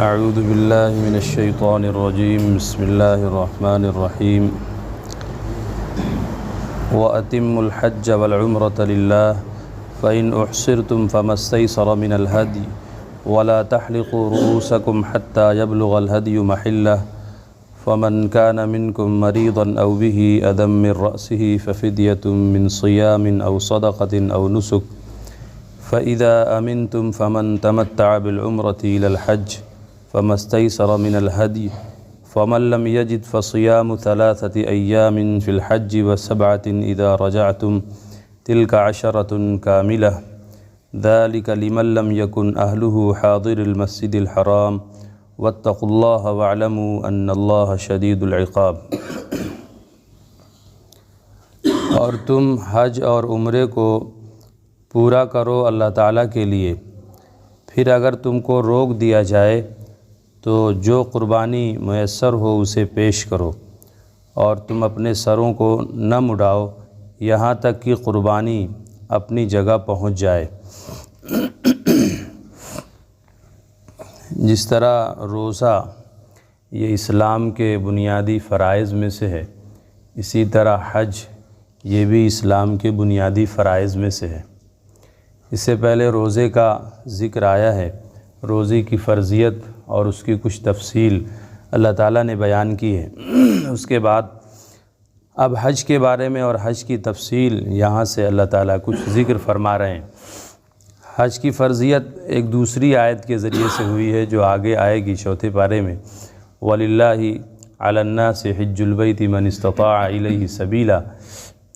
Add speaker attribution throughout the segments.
Speaker 1: اعوذ باللہ من الشیطان الرجیم بسم اللہ الرحمن الرحیم وَأَتِمُّوا الْحَجَّ وَالْعُمْرَةَ لِلَّهِ فَإِنْ أُحْصِرْتُمْ فَمَا اسْتَيْسَرَ مِنَ الْهَدْيِ وَلَا تَحْلِقُوا رُؤُوسَكُمْ حَتَّى يَبْلُغَ الْهَدْيُ مَحِلَّهُ فَمَنْ كَانَ مِنْكُمْ مَرِيضًا أَوْ بِهِ أَذًى مِّن رَّأْسِهِ فَفِدْيَةٌ مِّن صِيَامٍ أَوْ صَدَقَةٍ أَوْ نُسُكٍ فَإِذَا أَمِنْتُمْ فَمَنْ تَمَتَّعَ بِالْعُمْرَةِ إِلَى الْحَجِّ فَمَا اسْتَيْسَرَ مِنَ الْهَدْيِ فَمَنْ لَمْ يَجِدْ فَصِيَامُ 3 أَيَّامٍ فِي الْحَجِّ و7 إِذَا رَجَعْتُمْ تِلْكَ 10 كَامِلَةٌ ذَلِكَ لِمَنْ لَمْ يَكُنْ أَهْلُهُ حَاضِرِ الْمَسْجِدِ الْحَرَامِ وَاتَّقُوا اللَّهَ وَاعْلَمُوا أَنَّ اللَّهَ شَدِيدُ الْعِقَابِ۔ اور تم حج اور عمرے کو پورا کرو اللہ تعالیٰ کے لیے، پھر اگر تم کو روک دیا جائے تو جو قربانی میسر ہو اسے پیش کرو، اور تم اپنے سروں کو نہ مڈاؤ یہاں تک کہ قربانی اپنی جگہ پہنچ جائے۔ جس طرح روزہ یہ اسلام کے بنیادی فرائض میں سے ہے، اسی طرح حج یہ بھی اسلام کے بنیادی فرائض میں سے ہے۔ اس سے پہلے روزے کا ذکر آیا ہے، روزے کی فرضیت اور اس کی کچھ تفصیل اللہ تعالیٰ نے بیان کی ہے۔ اس کے بعد اب حج کے بارے میں اور حج کی تفصیل یہاں سے اللہ تعالیٰ کچھ ذکر فرما رہے ہیں۔ حج کی فرضیت ایک دوسری آیت کے ذریعے سے ہوئی ہے جو آگے آئے گی 4 پارے میں، وَلِلَّهِ عَلَى النَّاسِ حِجُّ الْبَيْتِ مَنِ اسْتَطَاعَ إِلَيْهِ سَبِيلًا۔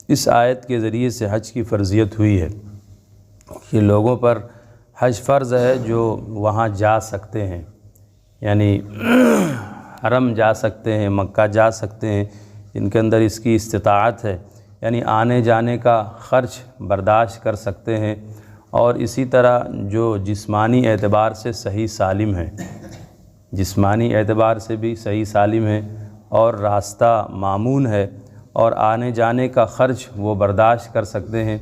Speaker 1: اس آیت کے ذریعے سے حج کی فرضیت ہوئی ہے کہ لوگوں پر حج فرض ہے جو وہاں جا سکتے ہیں، یعنی حرم جا سکتے ہیں، مکہ جا سکتے ہیں، جن کے اندر اس کی استطاعت ہے، یعنی آنے جانے کا خرچ برداشت کر سکتے ہیں، اور اسی طرح جو جسمانی اعتبار سے صحیح سالم ہیں، جسمانی اعتبار سے بھی صحیح سالم ہیں اور راستہ مامون ہے اور آنے جانے کا خرچ وہ برداشت کر سکتے ہیں،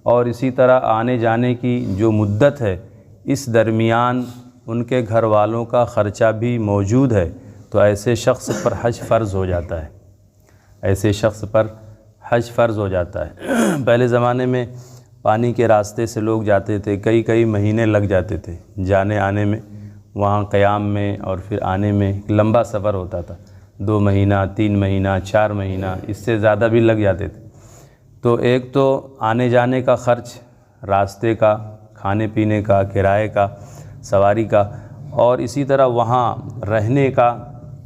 Speaker 1: اور اسی طرح آنے جانے کی جو مدت ہے اس درمیان ان کے گھر والوں کا خرچہ بھی موجود ہے، تو ایسے شخص پر حج فرض ہو جاتا ہے، ایسے شخص پر حج فرض ہو جاتا ہے۔ پہلے زمانے میں پانی کے راستے سے لوگ جاتے تھے، کئی مہینے لگ جاتے تھے جانے آنے میں، وہاں قیام میں اور پھر آنے میں لمبا سفر ہوتا تھا، 2 مہینہ 3 مہینہ 4 مہینہ اس سے زیادہ بھی لگ جاتے تھے۔ تو ایک تو آنے جانے کا خرچ، راستے کا، کھانے پینے کا، کرائے کا، سواری کا، اور اسی طرح وہاں رہنے کا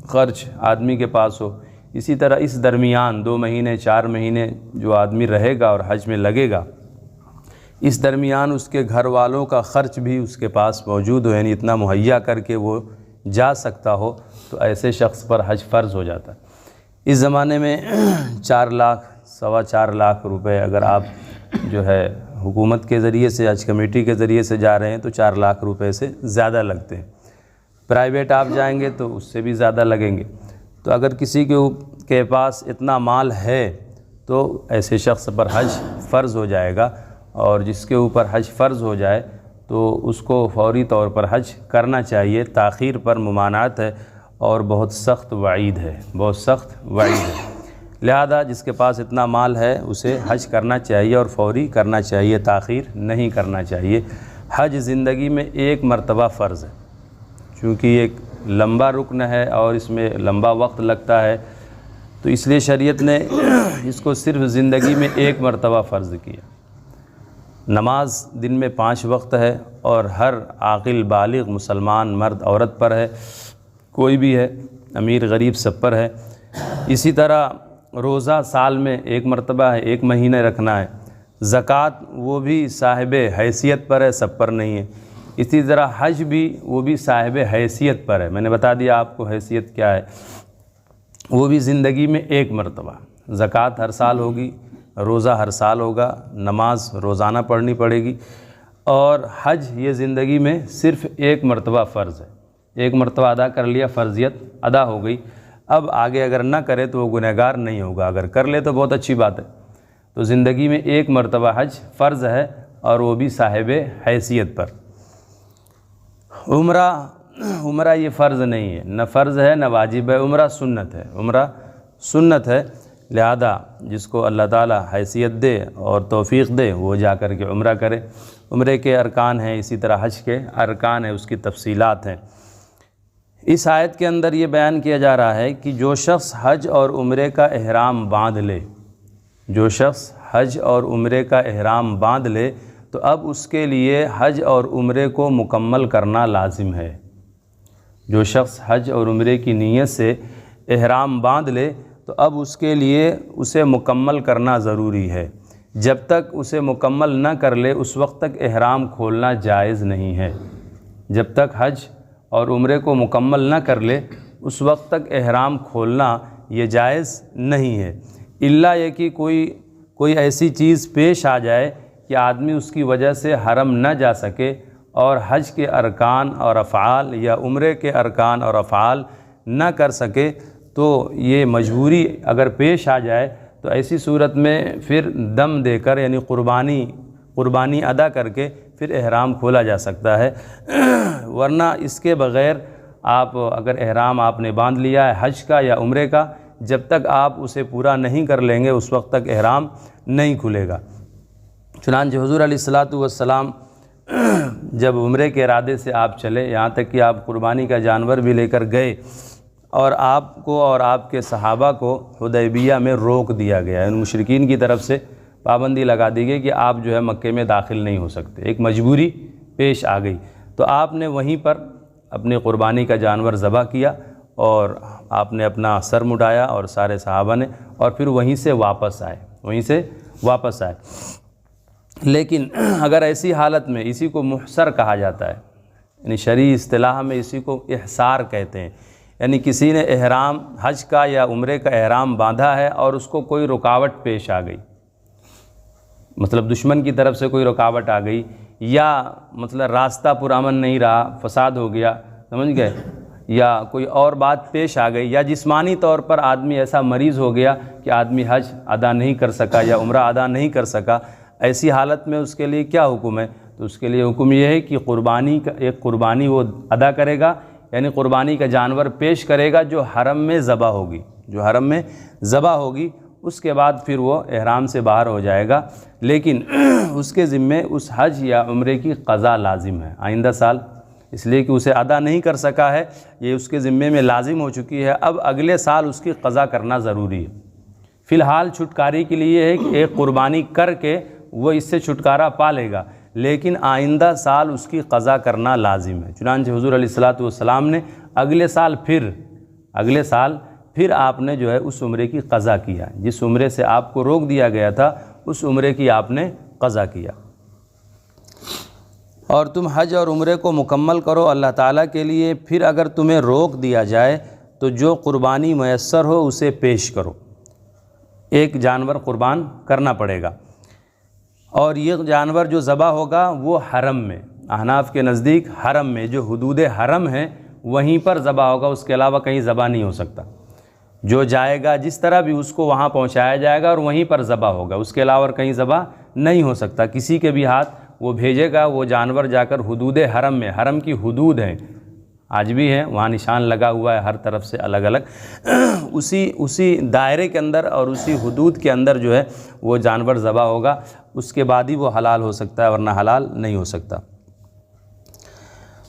Speaker 1: خرچ آدمی کے پاس ہو۔ اسی طرح اس درمیان 2 مہینے 4 مہینے جو آدمی رہے گا اور حج میں لگے گا، اس درمیان اس کے گھر والوں کا خرچ بھی اس کے پاس موجود ہو، یعنی اتنا مہیا کر کے وہ جا سکتا ہو، تو ایسے شخص پر حج فرض ہو جاتا ہے۔ اس زمانے میں 4 لاکھ 4.25 لاکھ روپے اگر آپ جو ہے حکومت کے ذریعے سے، حج کمیٹی کے ذریعے سے جا رہے ہیں تو 4 لاکھ روپے سے زیادہ لگتے ہیں۔ پرائیویٹ آپ جائیں گے تو اس سے بھی زیادہ لگیں گے۔ تو اگر کسی کے پاس اتنا مال ہے تو ایسے شخص پر حج فرض ہو جائے گا، اور جس کے اوپر حج فرض ہو جائے تو اس کو فوری طور پر حج کرنا چاہیے، تاخیر پر ممانعت ہے اور بہت سخت وعید ہے، بہت سخت وعید ہے۔ لہذا جس کے پاس اتنا مال ہے اسے حج کرنا چاہیے اور فوری کرنا چاہیے، تاخیر نہیں کرنا چاہیے۔ حج زندگی میں ایک مرتبہ فرض ہے، چونکہ یہ ایک لمبا رکن ہے اور اس میں لمبا وقت لگتا ہے، تو اس لیے شریعت نے اس کو صرف زندگی میں ایک مرتبہ فرض کیا۔ نماز دن میں 5 وقت ہے اور ہر عاقل بالغ مسلمان مرد عورت پر ہے، کوئی بھی ہے، امیر غریب سب پر ہے۔ اسی طرح روزہ سال میں 1 مرتبہ ہے، 1 مہینے رکھنا ہے۔ زکوٰۃ وہ بھی صاحب حیثیت پر ہے، سب پر نہیں ہے۔ اسی طرح حج بھی وہ بھی صاحب حیثیت پر ہے، میں نے بتا دیا آپ کو حیثیت کیا ہے، وہ بھی زندگی میں 1 مرتبہ۔ زکوٰۃ ہر سال ہوگی، روزہ ہر سال ہوگا، نماز روزانہ پڑھنی پڑے گی، اور حج یہ زندگی میں صرف 1 مرتبہ فرض ہے، 1 مرتبہ ادا کر لیا، فرضیت ادا ہو گئی۔ اب آگے اگر نہ کرے تو وہ گنہگار نہیں ہوگا، اگر کر لے تو بہت اچھی بات ہے۔ تو زندگی میں 1 مرتبہ حج فرض ہے، اور وہ بھی صاحب حیثیت پر۔ عمرہ عمرہ یہ فرض نہیں ہے، نہ فرض ہے نہ واجب ہے، عمرہ سنت ہے، عمرہ سنت ہے، لہذا جس کو اللہ تعالی حیثیت دے اور توفیق دے وہ جا کر کے عمرہ کرے۔ عمرے کے ارکان ہیں، اسی طرح حج کے ارکان ہیں، اس کی تفصیلات ہیں۔ اس آیت کے اندر یہ بیان کیا جا رہا ہے کہ جو شخص حج اور عمرے کا احرام باندھ لے، جو شخص حج اور عمرے کا احرام باندھ لے تو اب اس کے لیے حج اور عمرے کو مکمل کرنا لازم ہے۔ جو شخص حج اور عمرے کی نیت سے احرام باندھ لے تو اب اس کے لیے اسے مکمل کرنا ضروری ہے۔ جب تک اسے مکمل نہ کر لے اس وقت تک احرام کھولنا جائز نہیں ہے۔ جب تک حج اور عمرے کو مکمل نہ کر لے اس وقت تک احرام کھولنا یہ جائز نہیں ہے، الا یہ کہ کوئی ایسی چیز پیش آ جائے کہ آدمی اس کی وجہ سے حرم نہ جا سکے اور حج کے ارکان اور افعال یا عمرے کے ارکان اور افعال نہ کر سکے، تو یہ مجبوری اگر پیش آ جائے تو ایسی صورت میں پھر دم دے کر یعنی قربانی ادا کر کے پھر احرام کھولا جا سکتا ہے، ورنہ اس کے بغیر آپ اگر احرام آپ نے باندھ لیا ہے حج کا یا عمرے کا، جب تک آپ اسے پورا نہیں کر لیں گے اس وقت تک احرام نہیں کھلے گا۔ چنانچہ حضور علیہ الصلاۃ والسلام جب عمرے کے ارادے سے آپ چلے، یہاں تک کہ آپ قربانی کا جانور بھی لے کر گئے اور آپ کو اور آپ کے صحابہ کو حدیبیہ میں روک دیا گیا، ان مشرکین کی طرف سے پابندی لگا دی گئی کہ آپ جو ہے مکے میں داخل نہیں ہو سکتے، ایک مجبوری پیش آ گئی، تو آپ نے وہیں پر اپنی قربانی کا جانور ذبح کیا اور آپ نے اپنا سر مڈایا اور سارے صحابہ نے، اور پھر وہیں سے واپس آئے۔ لیکن اگر ایسی حالت میں، اسی کو محصر کہا جاتا ہے، یعنی شرعی اصطلاح میں اسی کو احصار کہتے ہیں، یعنی کسی نے احرام حج کا یا عمرے کا احرام باندھا ہے اور اس کو کوئی رکاوٹ پیش آ گئی، مطلب دشمن کی طرف سے کوئی رکاوٹ آ گئی، یا مطلب راستہ پرامن نہیں رہا، فساد ہو گیا، سمجھ گئے، یا کوئی اور بات پیش آ گئی، یا جسمانی طور پر آدمی ایسا مریض ہو گیا کہ آدمی حج ادا نہیں کر سکا یا عمرہ ادا نہیں کر سکا، ایسی حالت میں اس کے لیے کیا حکم ہے؟ تو اس کے لیے حکم یہ ہے کہ قربانی وہ ادا کرے گا، یعنی قربانی کا جانور پیش کرے گا جو حرم میں ذبح ہوگی، اس کے بعد پھر وہ احرام سے باہر ہو جائے گا، لیکن اس کے ذمے اس حج یا عمرے کی قضا لازم ہے آئندہ سال، اس لیے کہ اسے ادا نہیں کر سکا ہے، یہ اس کے ذمے میں لازم ہو چکی ہے، اب اگلے سال اس کی قضا کرنا ضروری ہے۔ فی الحال چھٹکاری کے لیے ہے کہ ایک قربانی کر کے وہ اس سے چھٹکارا پا لے گا، لیکن آئندہ سال اس کی قضا کرنا لازم ہے۔ چنانچہ حضور علیہ الصلاۃ والسلام نے اگلے سال پھر آپ نے جو ہے اس عمرے کی قضا کیا، جس عمرے سے آپ کو روک دیا گیا تھا اس عمرے کی آپ نے قضا کیا۔ اور تم حج اور عمرے کو مکمل کرو اللہ تعالیٰ کے لیے، پھر اگر تمہیں روک دیا جائے تو جو قربانی میسر ہو اسے پیش کرو، ایک جانور قربان کرنا پڑے گا، اور یہ جانور جو ذبح ہوگا وہ حرم میں، احناف کے نزدیک حرم میں، جو حدود حرم ہیں وہیں پر ذبح ہوگا، اس کے علاوہ کہیں ذبح نہیں ہو سکتا۔ جو جائے گا جس طرح بھی اس کو وہاں پہنچایا جائے گا اور وہیں پر ذبح ہوگا، اس کے علاوہ کہیں ذبح نہیں ہو سکتا، کسی کے بھی ہاتھ وہ بھیجے گا، وہ جانور جا کر حدود حرم میں، حرم کی حدود ہیں آج بھی ہیں، وہاں نشان لگا ہوا ہے ہر طرف سے الگ الگ، اسی دائرے کے اندر اور اسی حدود کے اندر جو ہے وہ جانور ذبح ہوگا، اس کے بعد ہی وہ حلال ہو سکتا ہے، ورنہ حلال نہیں ہو سکتا۔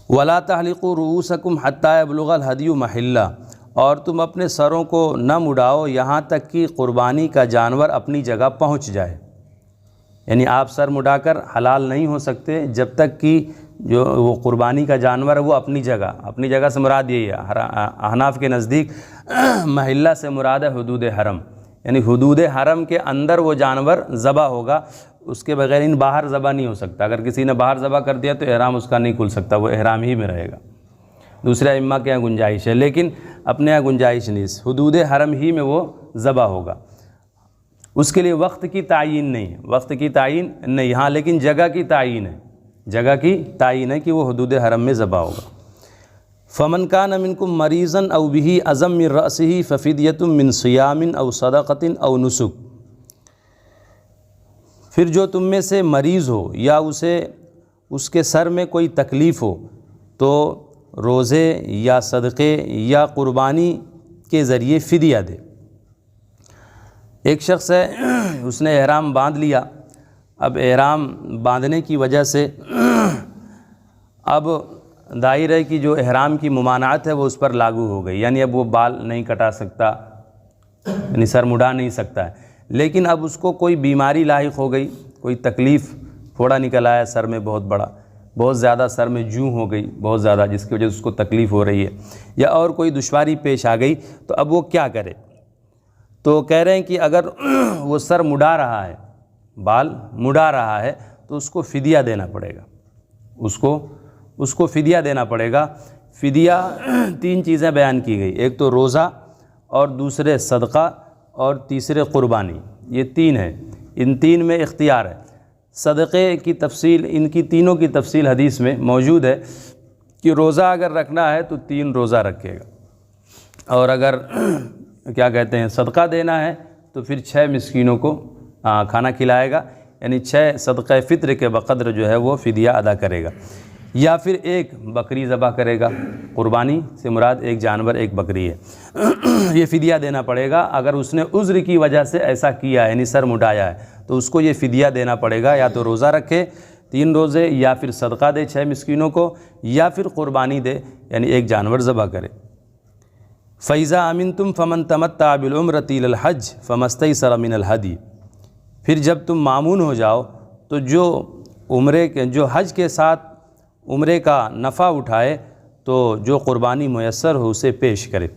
Speaker 1: وَلَا تَحْلِقُوا رُؤُوسَكُمْ حَتَّى يَبْلُغَ الْهَدْيُ مَحِلَّهُ، اور تم اپنے سروں کو نہ مڈاؤ یہاں تک کہ قربانی کا جانور اپنی جگہ پہنچ جائے، یعنی آپ سر مڈا کر حلال نہیں ہو سکتے جب تک کہ جو وہ قربانی کا جانور ہے وہ اپنی جگہ سے مراد یہی ہے، احناف کے نزدیک محلہ سے مراد ہے حدود حرم، یعنی حدود حرم کے اندر وہ جانور ذبح ہوگا، اس کے بغیر ان باہر ذبح نہیں ہو سکتا، اگر کسی نے باہر ذبح کر دیا تو احرام اس کا نہیں کھل سکتا، وہ احرام ہی میں رہے گا۔ دوسرے ائمہ کے یہاں گنجائش ہے، لیکن اپنے یہاں گنجائش نہیں، حدود حرم ہی میں وہ ذبح ہوگا، اس کے لیے وقت کی تعین نہیں، ہاں لیکن جگہ کی تعین ہے کہ وہ حدود حرم میں ذبح ہوگا۔ فَمَنْ كَانَ مِنْكُمْ مَرِيضًا أَوْ بِهِ أَذًى مِّن رَأْسِهِ فَفِدْيَةٌ مِّن صِيَامٍ أَوْ صَدَقَةٍ أَوْ نُسُكٍ، پھر جو تم میں سے مریض ہو یا اس کے سر میں کوئی تکلیف ہو تو روزے یا صدقے یا قربانی کے ذریعے فدیہ دے۔ ایک شخص ہے، اس نے احرام باندھ لیا، اب احرام باندھنے کی وجہ سے اب دائرہ کی جو احرام کی ممانعت ہے وہ اس پر لاگو ہو گئی، یعنی اب وہ بال نہیں کٹا سکتا، یعنی سر مڈا نہیں سکتا ہے، لیکن اب اس کو کوئی بیماری لاحق ہو گئی، کوئی تکلیف، پھوڑا نکل آیا سر میں بہت بڑا، بہت زیادہ سر میں جوں ہو گئی بہت زیادہ، جس کی وجہ سے اس کو تکلیف ہو رہی ہے، یا اور کوئی دشواری پیش آ گئی، تو اب وہ کیا کرے؟ تو کہہ رہے ہیں کہ اگر وہ سر مڈا رہا ہے، بال مڈا رہا ہے، تو اس کو فدیہ دینا پڑے گا، اس کو فدیہ دینا پڑے گا۔ فدیہ 3 چیزیں بیان کی گئی، ایک تو روزہ، اور دوسرے صدقہ، اور تیسرے قربانی، یہ 3 ہیں، ان 3 میں اختیار ہے۔ صدقے کی تفصیل، ان کی تینوں کی تفصیل حدیث میں موجود ہے کہ روزہ اگر رکھنا ہے تو 3 روزہ رکھے گا، اور اگر کیا کہتے ہیں صدقہ دینا ہے تو پھر 6 مسکینوں کو کھانا کھلائے گا، یعنی 6 صدقہ فطر کے بقدر جو ہے وہ فدیہ ادا کرے گا، یا پھر 1 بکری ذبح کرے گا۔ قربانی سے مراد 1 جانور، 1 بکری ہے، یہ فدیہ دینا پڑے گا۔ اگر اس نے عذر کی وجہ سے ایسا کیا ہے، یعنی سر مڈایا ہے، تو اس کو یہ فدیہ دینا پڑے گا، یا تو روزہ رکھے 3 روزے، یا پھر صدقہ دے 6 مسکینوں کو، یا پھر قربانی دے، یعنی 1 جانور ذبح کرے۔ فَإِذَا أَمِنْتُمْ فَمَنْ تَمَتَّعَ بِالْعُمْرَةِ إِلَى الْحَجِّ فَمَا اسْتَيْسَرَ مِنَ الْهَدْيِ، پھر جب تم مامون ہو جاؤ تو جو حج کے ساتھ عمرے کا نفع اٹھائے تو جو قربانی میسر ہو اسے پیش کرے۔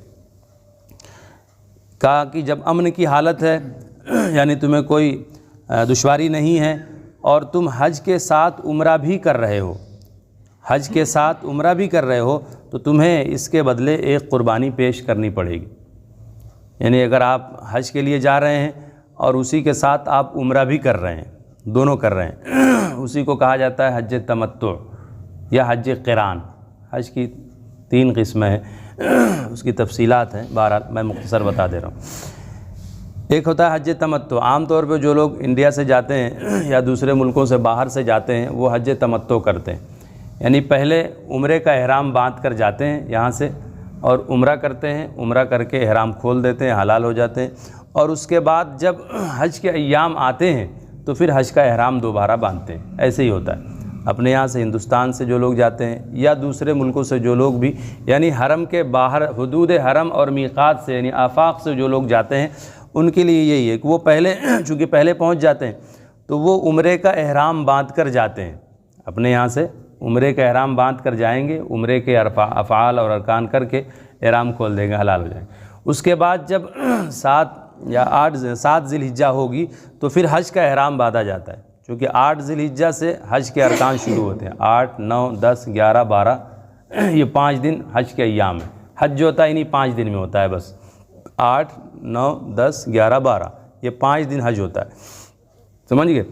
Speaker 1: کہا کہ جب امن کی حالت ہے، یعنی تمہیں کوئی دشواری نہیں ہے، اور تم حج کے ساتھ عمرہ بھی کر رہے ہو، حج کے ساتھ عمرہ بھی کر رہے ہو، تو تمہیں اس کے بدلے 1 قربانی پیش کرنی پڑے گی۔ یعنی اگر آپ حج کے لیے جا رہے ہیں اور اسی کے ساتھ آپ عمرہ بھی کر رہے ہیں، دونوں کر رہے ہیں، اسی کو کہا جاتا ہے حج تمتع یا حج قران۔ حج کی 3 قسمیں ہیں، اس کی تفصیلات ہیں، بہرحال میں مختصر بتا دے رہا ہوں۔ ایک ہوتا ہے حج تمتع، عام طور پہ جو لوگ انڈیا سے جاتے ہیں یا دوسرے ملکوں سے باہر سے جاتے ہیں وہ حج تمتع کرتے ہیں، یعنی پہلے عمرے کا احرام باندھ کر جاتے ہیں یہاں سے، اور عمرہ کرتے ہیں، عمرہ کر کے احرام کھول دیتے ہیں، حلال ہو جاتے ہیں، اور اس کے بعد جب حج کے ایام آتے ہیں تو پھر حج کا احرام دوبارہ باندھتے ہیں۔ ایسے ہی ہوتا ہے اپنے یہاں سے، ہندوستان سے جو لوگ جاتے ہیں یا دوسرے ملکوں سے جو لوگ بھی، یعنی حرم کے باہر، حدود حرم اور میقات سے، یعنی آفاق سے جو لوگ جاتے ہیں، ان کے لیے یہی ہے کہ وہ چونکہ پہلے پہنچ جاتے ہیں تو وہ عمرے کا احرام باندھ کر جاتے ہیں، اپنے یہاں سے عمرے کا احرام باندھ کر جائیں گے، عمرے کے افعال اور ارکان کر کے احرام کھول دیں گے، حلال ہو جائیں گے۔ اس کے بعد جب 7 ذی الحجہ ہوگی تو پھر حج کا احرام باندھا جاتا ہے، چونکہ 8 ذی الحجہ سے حج کے ارکان شروع ہوتے ہیں، 8، 9، 10، 11، 12، یہ 5 دن حج کے ایام ہیں۔ حج جو ہوتا ہے انہی 5 دن میں ہوتا ہے، بس 8، 9، 10، 11، 12، یہ 5 دن حج ہوتا ہے، سمجھ گئے؟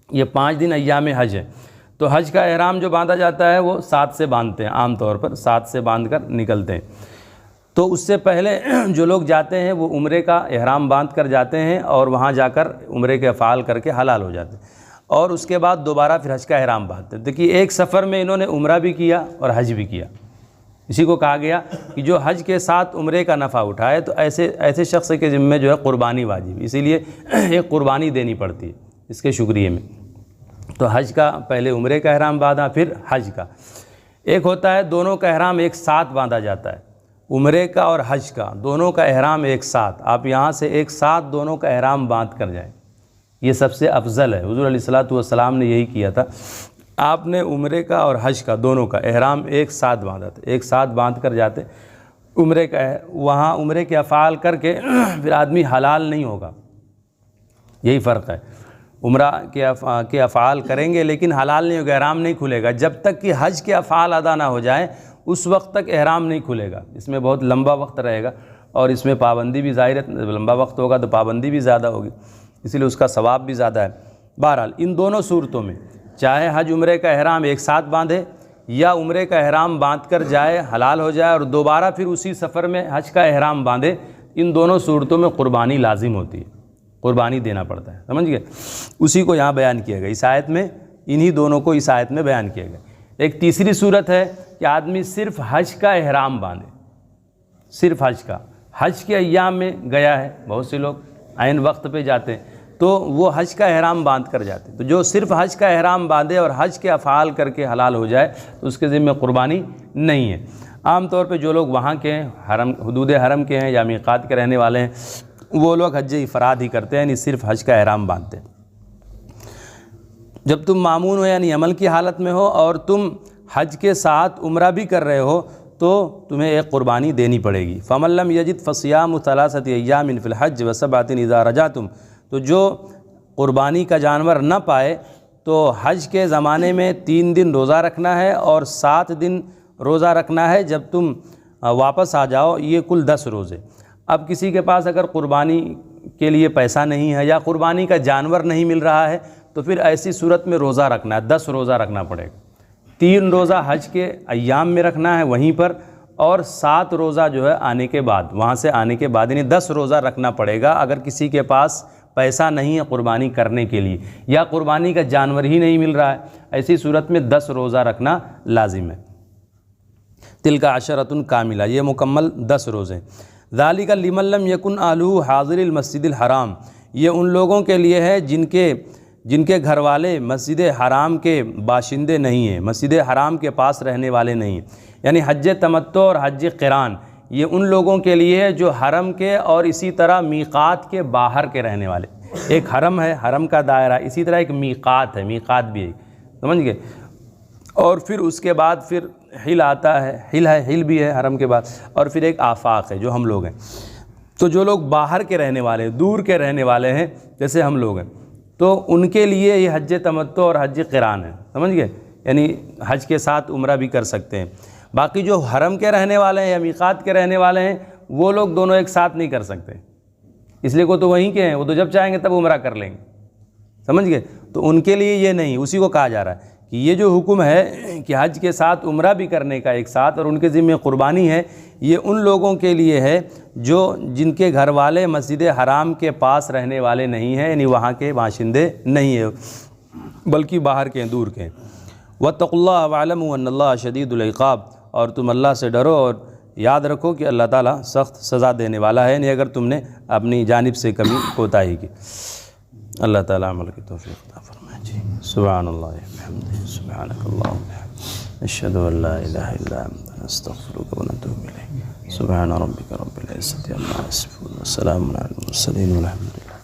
Speaker 1: یہ 5 دن ایام حج ہے۔ تو حج کا احرام جو باندھا جاتا ہے وہ 7 سے باندھتے ہیں، عام طور پر 7 سے باندھ کر نکلتے ہیں۔ تو اس سے پہلے جو لوگ جاتے ہیں وہ عمرے کا احرام باندھ کر جاتے ہیں، اور وہاں جا کر عمرے کے افعال کر کے حلال ہو جاتے ہیں، اور اس کے بعد دوبارہ پھر حج کا احرام باندھتے ہیں۔ دیکھیے ایک سفر میں انہوں نے عمرہ بھی کیا اور حج بھی کیا، اسی کو کہا گیا کہ جو حج کے ساتھ عمرے کا نفع اٹھائے تو ایسے شخص کے ذمہ جو ہے قربانی واجب، اسی لیے ایک قربانی دینی پڑتی ہے اس کے شکریہ میں۔ تو حج کا پہلے عمرے کا احرام باندھا، پھر حج کا۔ ایک ہوتا ہے دونوں کا احرام ایک ساتھ باندھا جاتا ہے، عمرے کا اور حج کا، دونوں کا احرام ایک ساتھ، آپ یہاں سے ایک ساتھ دونوں کا احرام باندھ کر جائیں، یہ سب سے افضل ہے۔ حضور علیہ الصلوۃ والسلام نے یہی کیا تھا، آپ نے عمرے کا اور حج کا دونوں کا احرام ایک ساتھ باندھا تھا، ایک ساتھ باندھ کر جاتے عمرے کا، وہاں عمرے کے افعال کر کے پھر آدمی حلال نہیں ہوگا، یہی فرق ہے۔ عمرہ کے افعال کریں گے لیکن حلال نہیں ہوگا، احرام نہیں کھلے گا جب تک کہ حج کے افعال ادا نہ ہو جائیں، اس وقت تک احرام نہیں کھلے گا، اس میں بہت لمبا وقت رہے گا، اور اس میں پابندی بھی ظاہر ہے، لمبا وقت ہوگا تو پابندی بھی زیادہ ہوگی، اسی لیے اس کا ثواب بھی زیادہ ہے۔ بہرحال ان دونوں صورتوں میں چاہے حج عمرے کا احرام ایک ساتھ باندھے یا عمرے کا احرام باندھ کر جائے، حلال ہو جائے، اور دوبارہ پھر اسی سفر میں حج کا احرام باندھے، ان دونوں صورتوں میں قربانی لازم ہوتی ہے، قربانی دینا پڑتا ہے، سمجھ گئے؟ اسی کو یہاں بیان کیا گیا اس آیت میں، انہی دونوں کو اس آیت میں بیان کیا گیا۔ ایک تیسری صورت ہے کہ آدمی صرف حج کا احرام باندھے، صرف حج کے ایام میں گیا ہے، بہت سے لوگ عین وقت پہ جاتے ہیں تو وہ حج کا احرام باندھ کر جاتے ہیں، تو جو صرف حج کا احرام باندھے اور حج کے افعال کر کے حلال ہو جائے تو اس کے ذمہ قربانی نہیں ہے۔ عام طور پہ جو لوگ وہاں کے ہیں، حرم، حدود حرم کے ہیں یا میقات کے رہنے والے ہیں، وہ لوگ حج افراد ہی کرتے ہیں، یعنی صرف حج کا احرام باندھتے ہیں۔ جب تم مامون ہو یعنی عمل کی حالت میں ہو اور تم حج کے ساتھ عمرہ بھی کر رہے ہو تو تمہیں ایک قربانی دینی پڑے گی۔ فَمَن لَّمْ يَجِدْ فَصِيَامُ ثَلَاثَةِ أَيَّامٍ فِي الْحَجِّ وَسَبْعَةٍ إِذَا رَجَعْتُمْ، تو جو قربانی کا جانور نہ پائے تو حج کے زمانے میں 3 دن روزہ رکھنا ہے اور 7 دن روزہ رکھنا ہے جب تم واپس آ جاؤ، یہ کل 10 روزے۔ اب کسی کے پاس اگر قربانی کے لیے پیسہ نہیں ہے یا قربانی کا جانور نہیں مل رہا ہے تو پھر ایسی صورت میں روزہ رکھنا ہے، 10 روزہ رکھنا پڑے گا۔ 3 روزہ حج کے ایام میں رکھنا ہے وہیں پر، اور 7 روزہ جو ہے آنے کے بعد، وہاں سے آنے کے بعد، یعنی 10 روزہ رکھنا پڑے گا اگر کسی کے پاس پیسہ نہیں ہے قربانی کرنے کے لیے یا قربانی کا جانور ہی نہیں مل رہا ہے، ایسی صورت میں 10 روزہ رکھنا لازم ہے۔ تلک عشرۃ کاملہ، یہ مکمل 10 روزے۔ ذالک لمن لم یکن اہلہ حاضر المسجد الحرام، یہ ان لوگوں کے لیے ہے جن کے گھر والے مسجد حرام کے باشندے نہیں ہیں، مسجد حرام کے پاس رہنے والے نہیں ہیں، یعنی حج تمتع اور حج قران یہ ان لوگوں کے لیے ہے جو حرم کے اور اسی طرح میقات کے باہر کے رہنے والے۔ ایک حرم ہے، حرم کا دائرہ، اسی طرح ایک میقات ہے، میقات بھی ہے، سمجھ گئے؟ اور پھر اس کے بعد پھر حل آتا ہے، حل بھی ہے حرم کے بعد، اور پھر ایک آفاق ہے جو ہم لوگ ہیں۔ تو جو لوگ باہر کے رہنے والے ہیں، دور کے رہنے والے ہیں جیسے ہم لوگ ہیں، تو ان کے لیے یہ حج تمتع اور حج قران ہے، سمجھ گئے؟ یعنی حج کے ساتھ عمرہ بھی کر سکتے ہیں۔ باقی جو حرم کے رہنے والے ہیں یا میقات کے رہنے والے ہیں وہ لوگ دونوں ایک ساتھ نہیں کر سکتے، اس لیے وہ تو وہیں کے ہیں، وہ تو جب چاہیں گے تب عمرہ کر لیں گے، سمجھ گئے؟ تو ان کے لیے یہ نہیں، اسی کو کہا جا رہا ہے کہ یہ جو حکم ہے کہ حج کے ساتھ عمرہ بھی کرنے کا ایک ساتھ اور ان کے ذمہ قربانی ہے، یہ ان لوگوں کے لیے ہے جن کے گھر والے مسجد حرام کے پاس رہنے والے نہیں ہیں، یعنی وہاں کے باشندے نہیں ہیں بلکہ باہر کے ہیں، دور کے ہیں۔ واتقوا اللہ واعلموا ان اللہ شدید العقاب، اور تم اللہ سے ڈرو اور یاد رکھو کہ اللہ تعالیٰ سخت سزا دینے والا ہے، یعنی اگر تم نے اپنی جانب سے کمی کوتاہی کی۔ اللہ تعالیٰ عمل کی توفیق عطا فرمائے۔ جی سبحان اللہ وبحمدہ، سبحانک اللہم وبحمدک، اشہد ان لا الہ الا انت، نستغفرک ونتوب الیک۔ سبحان ربک رب العزۃ عما یصفون، وسلام علی المرسلین، والحمد للہ۔